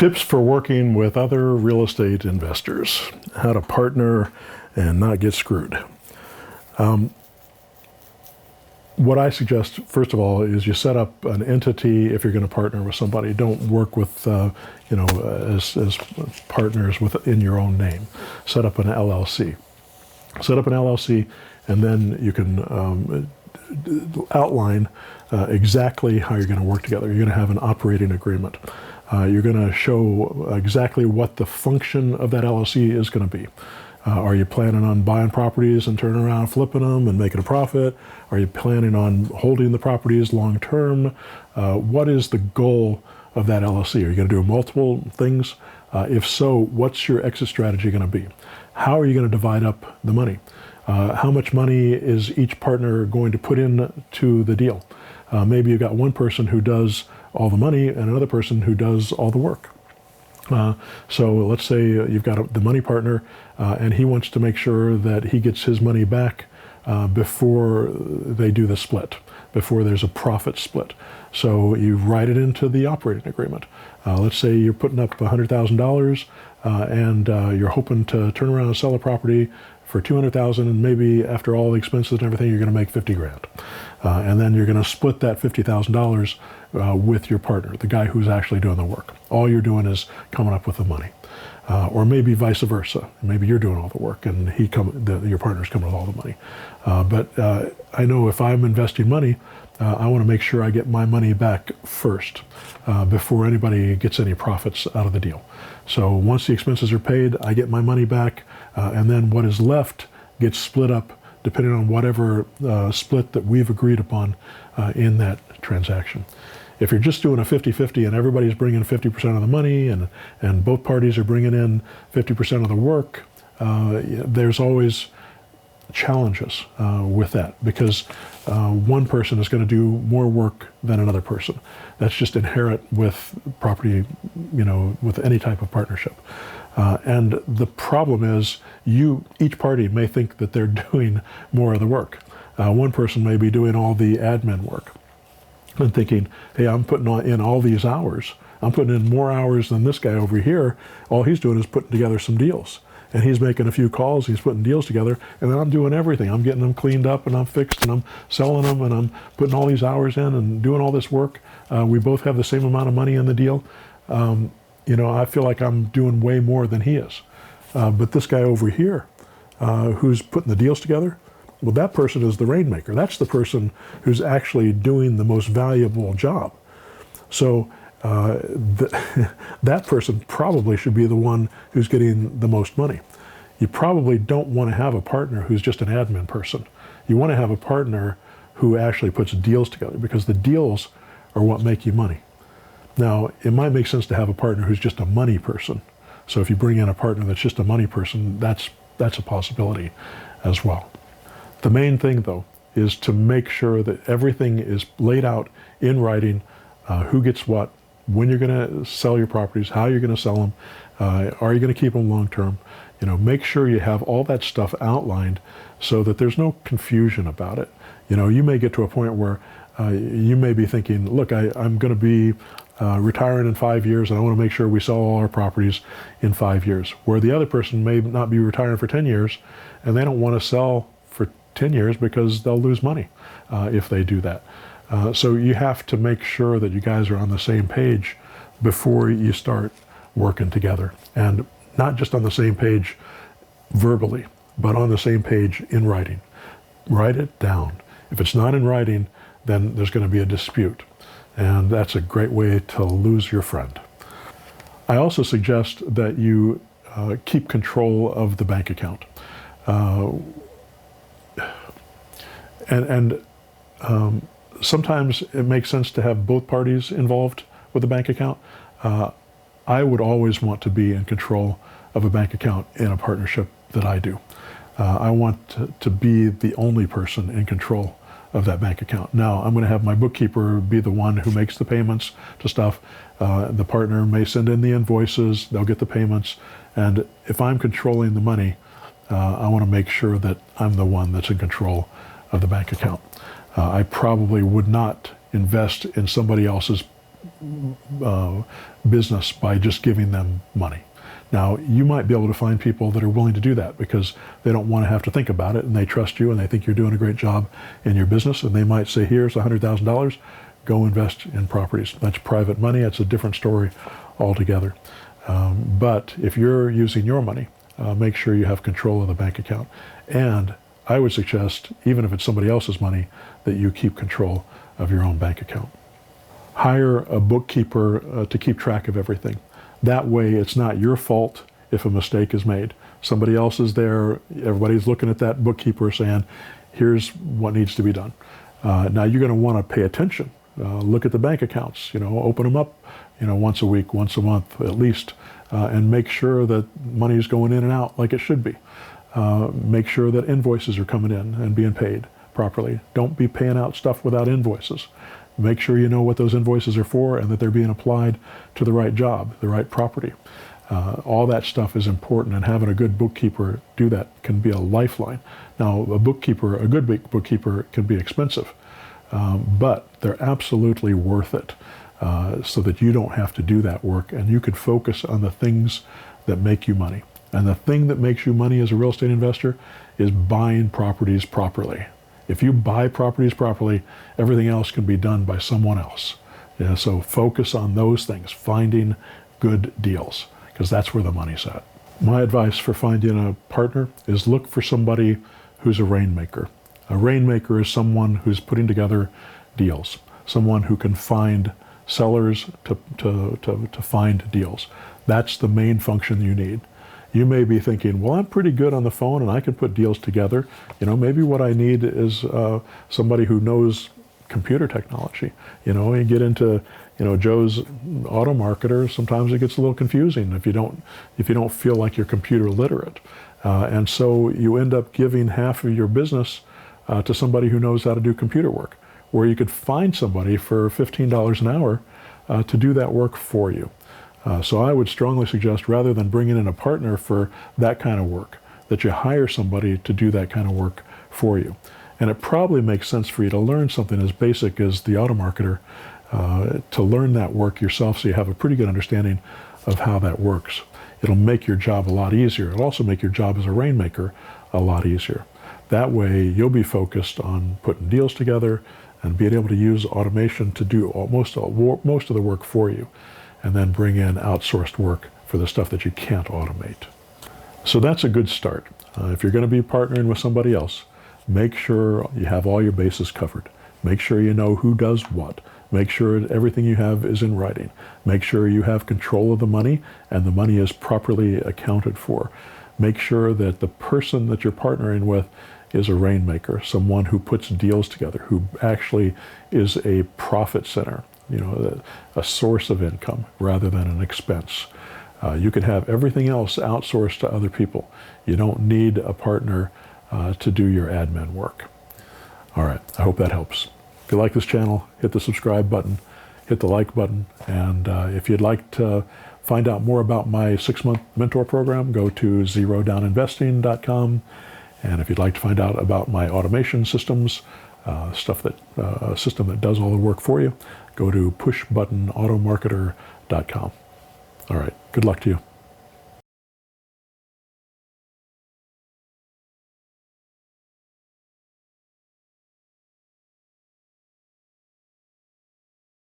Tips for working with other real estate investors. How to partner and not get screwed. What I suggest, first of all, is you set up an entity if you're going to partner with somebody. Don't work with, as partners in your own name. Set up an LLC. Set up an LLC, and then you can outline exactly how you're going to work together. You're going to have an operating agreement. You're going to show exactly what the function of that LLC is going to be. Are you planning on buying properties and turning around and flipping them and making a profit? Are you planning on holding the properties long term? What is the goal of that LLC? Are you going to do multiple things? If so, what's your exit strategy going to be? How are you going to divide up the money? How much money is each partner going to put into the deal? Maybe you've got one person who does all the money and another person who does all the work. So let's say you've got the money partner and he wants to make sure that he gets his money back before they do the split, before there's a profit split. So you write it into the operating agreement. Let's say you're putting up $100,000 and you're hoping to turn around and sell a property for $200,000, and maybe after all the expenses and everything, you're going to make 50 grand. And then you're going to split that $50,000 with your partner, the guy who's actually doing the work. All you're doing is coming up with the money. Or maybe vice versa. Maybe you're doing all the work and your partner's coming with all the money. But I know if I'm investing money, I want to make sure I get my money back first before anybody gets any profits out of the deal. So once the expenses are paid, I get my money back, and then what is left gets split up depending on whatever split that we've agreed upon in that transaction. If you're just doing a 50-50 and everybody's bringing 50% of the money and both parties are bringing in 50% of the work, there's always challenges with that, because one person is going to do more work than another person. That's just inherent with property, with any type of partnership. And the problem is each party may think that they're doing more of the work. One person may be doing all the admin work and thinking, hey, I'm putting in all these hours. I'm putting in more hours than this guy over here. All he's doing is putting together some deals. And he's making a few calls, he's putting deals together, and then I'm doing everything. I'm getting them cleaned up and I'm fixed and I'm selling them and I'm putting all these hours in and doing all this work. We both have the same amount of money in the deal. I feel like I'm doing way more than he is. But this guy over here, who's putting the deals together, well, that person is the rainmaker. That's the person who's actually doing the most valuable job. So that person probably should be the one who's getting the most money. You probably don't want to have a partner who's just an admin person. You want to have a partner who actually puts deals together, because the deals are what make you money. Now, it might make sense to have a partner who's just a money person. So if you bring in a partner that's just a money person, that's a possibility as well. The main thing, though, is to make sure that everything is laid out in writing, who gets what, when you're going to sell your properties, how you're going to sell them, are you going to keep them long term. Make sure you have all that stuff outlined so that there's no confusion about it. You may get to a point where you may be thinking, look, I'm going to be retiring in 5 years, and I want to make sure we sell all our properties in 5 years, where the other person may not be retiring for 10 years, and they don't want to sell for 10 years because they'll lose money if they do that. So you have to make sure that you guys are on the same page before you start working together, and not just on the same page verbally, but on the same page in writing. Write it down. If it's not in writing, then there's going to be a dispute, and that's a great way to lose your friend. I also suggest that you keep control of the bank account. Sometimes it makes sense to have both parties involved with the bank account. I would always want to be in control of a bank account in a partnership that I do. I want to be the only person in control of that bank account. Now, I'm going to have my bookkeeper be the one who makes the payments to stuff. The partner may send in the invoices, they'll get the payments, and if I'm controlling the money, I want to make sure that I'm the one that's in control of the bank account. I probably would not invest in somebody else's business by just giving them money. Now, you might be able to find people that are willing to do that because they don't want to have to think about it and they trust you and they think you're doing a great job in your business, and they might say, here's $100,000, go invest in properties. That's private money. It's a different story altogether. But if you're using your money, make sure you have control of the bank account. And I would suggest, even if it's somebody else's money, that you keep control of your own bank account. Hire a bookkeeper to keep track of everything. That way it's not your fault if a mistake is made. Somebody else is there, everybody's looking at that bookkeeper saying, here's what needs to be done. Now you're going to want to pay attention. Look at the bank accounts, open them up, once a week, once a month at least, and make sure that money is going in and out like it should be. Make sure that invoices are coming in and being paid properly. Don't be paying out stuff without invoices. Make sure you know what those invoices are for and that they're being applied to the right job, the right property. All that stuff is important, and having a good bookkeeper do that can be a lifeline. Now, a good bookkeeper can be expensive, but they're absolutely worth it, so that you don't have to do that work and you can focus on the things that make you money. And the thing that makes you money as a real estate investor is buying properties properly. If you buy properties properly, everything else can be done by someone else. So focus on those things, finding good deals, because that's where the money's at. My advice for finding a partner is look for somebody who's a rainmaker. A rainmaker is someone who's putting together deals, someone who can find sellers to find deals. That's the main function you need. You may be thinking, well, I'm pretty good on the phone and I can put deals together. Maybe what I need is somebody who knows computer technology. You get into, Joe's auto marketer, sometimes it gets a little confusing if you don't feel like you're computer literate. And so you end up giving half of your business to somebody who knows how to do computer work, where you could find somebody for $15 an hour to do that work for you. So I would strongly suggest, rather than bringing in a partner for that kind of work, that you hire somebody to do that kind of work for you. And it probably makes sense for you to learn something as basic as the auto marketer, to learn that work yourself so you have a pretty good understanding of how that works. It'll make your job a lot easier. It'll also make your job as a rainmaker a lot easier. That way you'll be focused on putting deals together and being able to use automation to do most of the work for you, and then bring in outsourced work for the stuff that you can't automate. So that's a good start. If you're going to be partnering with somebody else, make sure you have all your bases covered. Make sure you know who does what. Make sure everything you have is in writing. Make sure you have control of the money and the money is properly accounted for. Make sure that the person that you're partnering with is a rainmaker, someone who puts deals together, who actually is a profit center, a source of income rather than an expense. You can have everything else outsourced to other people. You don't need a partner to do your admin work. All right, I hope that helps. If you like this channel, hit the subscribe button, hit the like button, and if you'd like to find out more about my 6-month mentor program, go to zerodowninvesting.com. And if you'd like to find out about my automation systems, a system that does all the work for you, go to pushbuttonautomarketer.com. All right, good luck to you.